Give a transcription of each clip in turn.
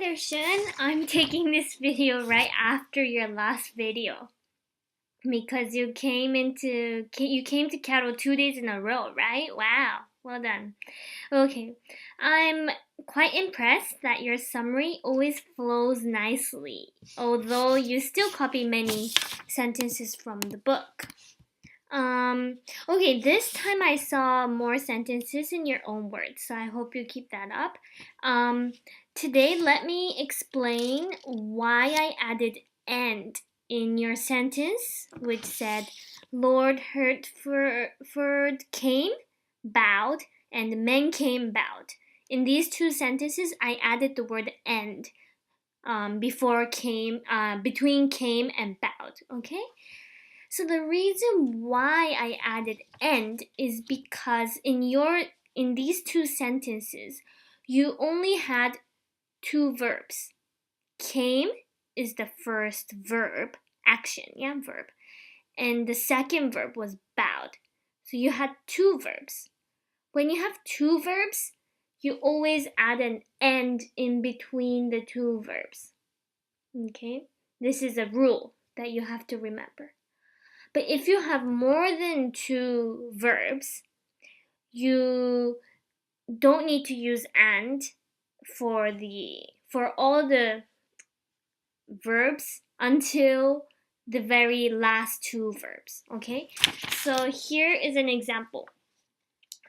there, Shun. I'm taking this video right after your last video because you came to Cattle 2 days in a row, right? Wow, well done. Okay, I'm quite impressed that your summary always flows nicely, although you still copy many sentences from the book. Okay, this time I saw more sentences in your own words, so I hope you keep that up. Today, let me explain why I added and in your sentence, which said, Lord Hertford came, bowed, and men came, bowed. In these two sentences, I added the word and between came and bowed, okay? So the reason why I added and is because in these two sentences, you only had two verbs. Came is the first verb, action, verb. And the second verb was bowed. So you had two verbs. When you have two verbs, you always add an and in between the two verbs. Okay? This is a rule that you have to remember. But if you have more than two verbs, you don't need to use and for all the verbs until the very last two verbs, okay? So here is an example.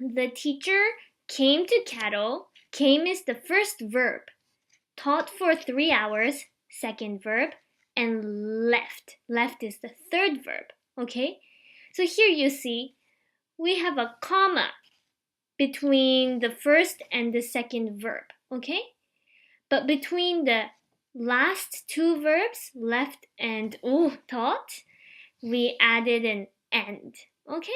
The teacher came to Cattle. Came is the first verb. Taught for 3 hours, second verb. And left. Left is the third verb. Okay, so here you see we have a comma between the first and the second verb, okay? But between the last two verbs, left and taught, we added an and, okay?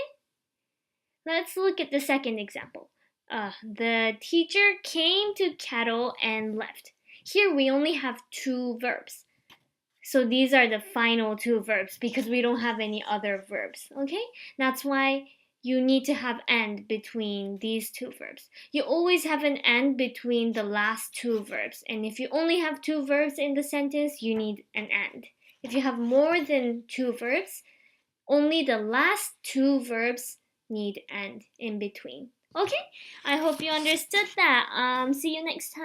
Let's look at the second example. The teacher came to Cattle and left. Here we only have two verbs. So these are the final two verbs because we don't have any other verbs, okay? That's why you need to have and between these two verbs. You always have an and between the last two verbs. And if you only have two verbs in the sentence, you need an and. If you have more than two verbs, only the last two verbs need and in between. Okay? I hope you understood that. See you next time.